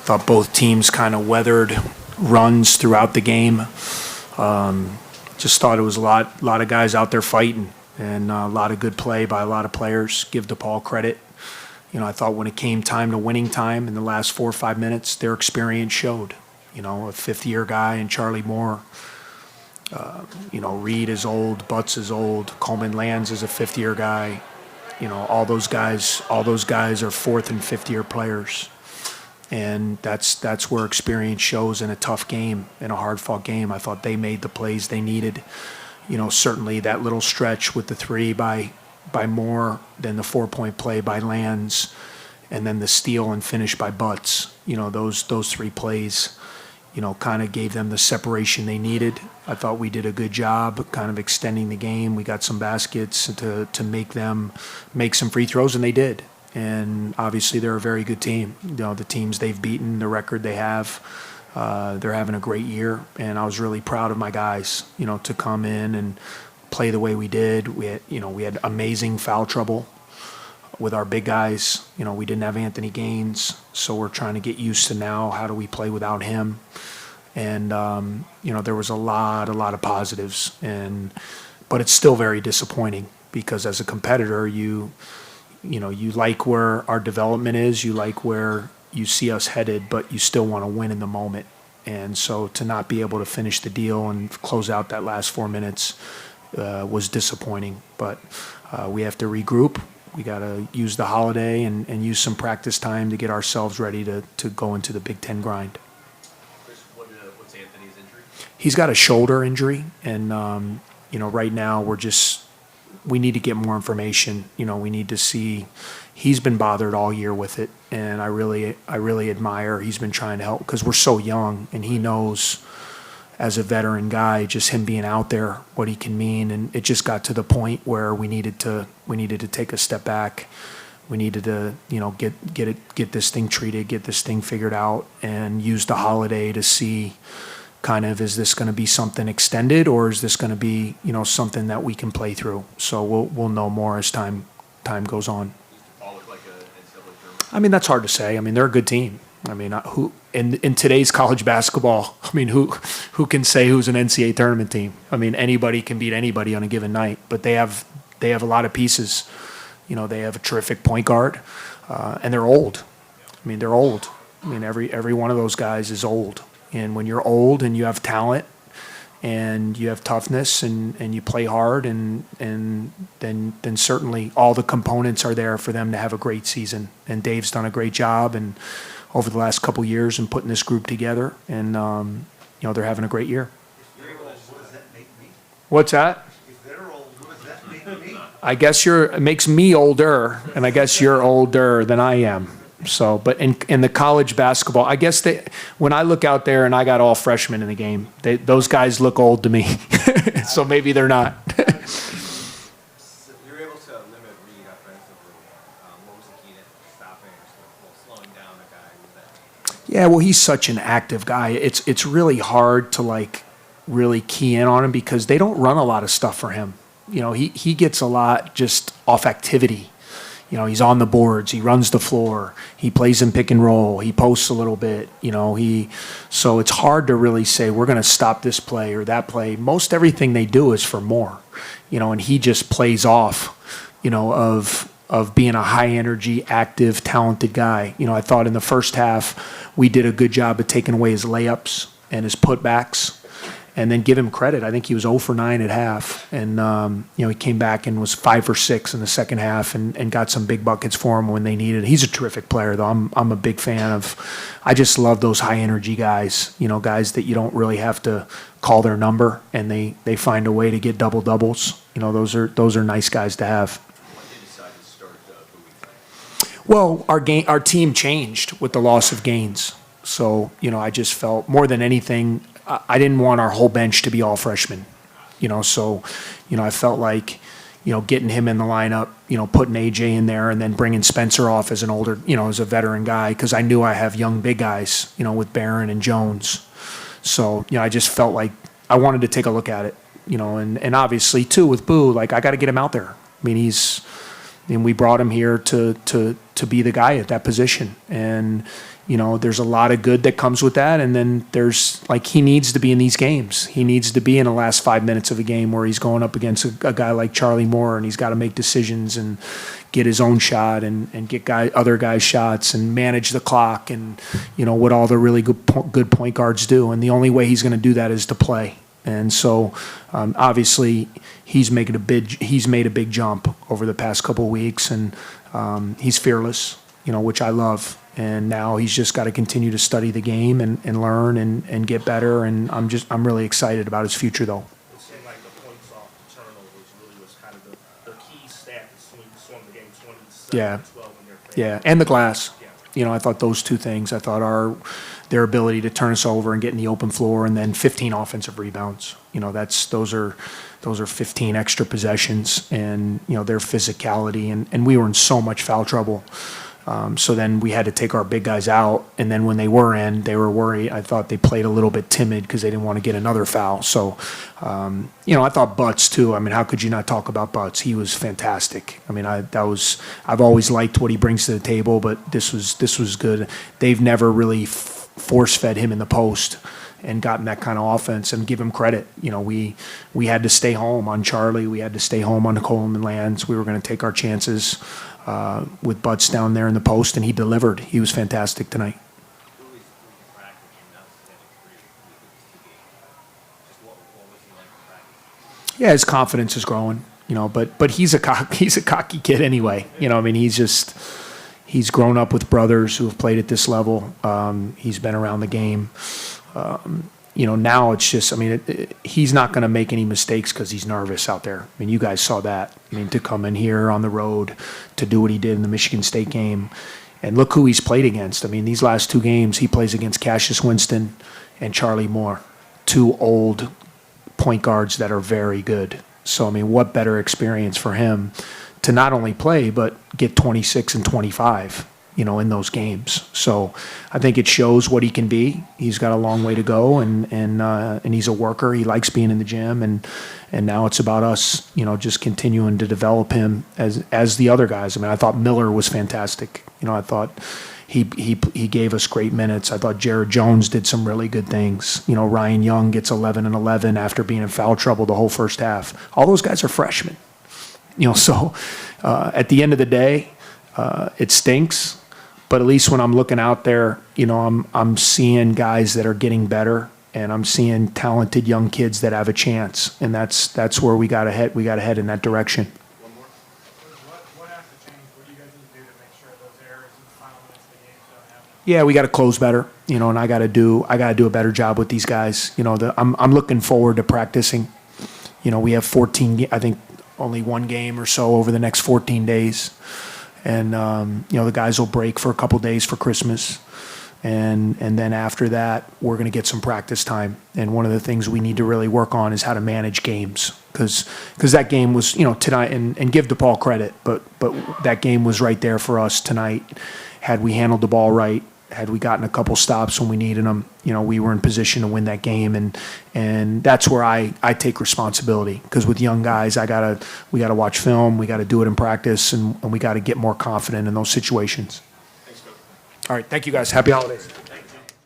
thought both teams kind of weathered runs throughout the game. Just thought it was a lot of guys out there fighting, and a lot of good play by a lot of players. Give Depaul credit. I thought when it came time to winning time in the last 4 or 5 minutes, their experience showed. A fifth-year guy and Charlie Moore. Reed is old, Butts is old, Coleman Lands is a fifth-year guy. All those guys are fourth and fifth-year players, and that's where experience shows in a tough game, in a hard-fought game. I thought they made the plays they needed. Certainly that little stretch with the three by Moore, then the 4-point play by Lands, and then the steal and finish by Butts. Those three plays, kind of gave them the separation they needed. I thought we did a good job kind of extending the game. We got some baskets to make them make some free throws, and they did. And obviously they're a very good team. The teams they've beaten, the record they have, they're having a great year. And I was really proud of my guys, to come in and play the way we did. We had amazing foul trouble with our big guys. We didn't have Anthony Gaines, so we're trying to get used to now how do we play without him. And there was a lot of positives, but it's still very disappointing because as a competitor, you like where our development is, you like where you see us headed, but you still want to win in the moment. And so to not be able to finish the deal and close out that last 4 minutes was disappointing. But we have to regroup. We got to use the holiday and use some practice time to get ourselves ready to go into the Big Ten grind. What's Anthony's injury? He's got a shoulder injury, and right now we need to get more information. We need to see. He's been bothered all year with it, and I really admire. He's been trying to help because we're so young, and he knows, as a veteran guy, just him being out there, what he can mean. And it just got to the point where we needed to take a step back. We needed to, get this thing treated, get this thing figured out, and use the holiday to see kind of, is this going to be something extended, or is this going to be, something that we can play through? So we'll know more as time goes on. All look like a NCAA tournament. I mean, that's hard to say. I mean, they're a good team. I mean, who in today's college basketball? I mean, who can say who's an NCAA tournament team? I mean, anybody can beat anybody on a given night. But they have a lot of pieces. They have a terrific point guard, and they're old. I mean, they're old. I mean, every one of those guys is old. And when you're old and you have talent and you have toughness and you play hard, and then certainly all the components are there for them to have a great season. And Dave's done a great job and over the last couple of years in putting this group together, and they're having a great year. If they're old, what does that make me? What's that? If they're old, what does that make me? I guess it makes me older, and I guess you're older than I am. So, but in the college basketball, I guess when I look out there and I got all freshmen in the game, those guys look old to me. So maybe they're not. So you were able to limit Reed offensively. What was the key to stopping or slowing down a guy with that? Yeah, well, he's such an active guy. It's really hard to really key in on him because they don't run a lot of stuff for him. He gets a lot just off activity. He's on the boards, he runs the floor, he plays in pick and roll, he posts a little bit, so it's hard to really say we're going to stop this play or that play. Most everything they do is for more, and he just plays off, of being a high energy, active, talented guy. I thought in the first half we did a good job of taking away his layups and his putbacks. And then give him credit. I think he was 0 for 9 at half. And, he came back and was 5 for 6 in the second half and got some big buckets for him when they needed it. He's a terrific player, though. I'm a big fan of – I just love those high-energy guys, guys that you don't really have to call their number, and they find a way to get double-doubles. Those are nice guys to have. When did you decide to start Well, our team changed with the loss of Gaines. So, I just felt more than anything – I didn't want our whole bench to be all freshmen, so, I felt like, getting him in the lineup, putting AJ in there and then bringing Spencer off as an older, as a veteran guy, because I knew I have young big guys, with Barron and Jones. So, I just felt like I wanted to take a look at it, and obviously too with Boo, I got to get him out there. I mean, we brought him here to be the guy at that position. And, There's a lot of good that comes with that. And then there's he needs to be in these games. He needs to be in the last 5 minutes of a game where he's going up against a guy like Charlie Moore, and he's got to make decisions and get his own shot and get other guys' shots and manage the clock and, what all the really good point guards do. And the only way he's going to do that is to play. And so, obviously, he's made a big jump over the past couple of weeks, and he's fearless, which I love. And now he's just got to continue to study the game and learn and get better. And I'm really excited about his future, though. It seemed like the points off the turnovers really was kind of the key stat that swung the game 27-12 in their favor. Yeah, and the glass. Yeah. I thought those two things. I thought their ability to turn us over and get in the open floor, and then 15 offensive rebounds. Those are 15 extra possessions, and their physicality, and we were in so much foul trouble. So then we had to take our big guys out, and then when they were in, they were worried. I thought they played a little bit timid because they didn't want to get another foul. So, I thought Butts too. I mean, how could you not talk about Butts? He was fantastic. I mean, I've always liked what he brings to the table, but this was good. They've never really force-fed him in the post and gotten that kind of offense, and give him credit. We had to stay home on Charlie. We had to stay home on the Coleman Lands. We were going to take our chances with Butts down there in the post, and he delivered. He was fantastic tonight. Louis practice and now standing free with this game. Just what was he like in practice? Yeah, his confidence is growing, but he's a cocky kid anyway. He's grown up with brothers who have played at this level. He's been around the game. Now it's just, he's not going to make any mistakes because he's nervous out there. You guys saw that. To come in here on the road, to do what he did in the Michigan State game. And look who he's played against. These last two games, he plays against Cassius Winston and Charlie Moore, two old point guards that are very good. So, what better experience for him to not only play, but get 26 and 25, in those games. So I think it shows what he can be. He's got a long way to go, and he's a worker. He likes being in the gym, and now it's about us, just continuing to develop him as the other guys. I thought Miller was fantastic. I thought he gave us great minutes. I thought Jared Jones did some really good things. Ryan Young gets 11 and 11 after being in foul trouble the whole first half. All those guys are freshmen. So at the end of the day, it stinks. But at least when I'm looking out there, I'm seeing guys that are getting better, and I'm seeing talented young kids that have a chance, and that's where we got to head. We got to head in that direction. One more. What has to change? What do you guys need to do to make sure those errors in the final minutes of the game don't happen? Yeah, we got to close better, and I got to do a better job with these guys. I'm looking forward to practicing. We have 14. I think only one game or so over the next 14 days. And, the guys will break for a couple days for Christmas. And then after that, we're going to get some practice time. And one of the things we need to really work on is how to manage games. Because that game was, tonight, and give Depaul credit, but that game was right there for us tonight. Had we handled the ball right, had we gotten a couple stops when we needed them, we were in position to win that game. And that's where I take responsibility, because with young guys, we got to watch film, we got to do it in practice, and we got to get more confident in those situations. Thanks, Coach. All right, thank you guys. Happy holidays.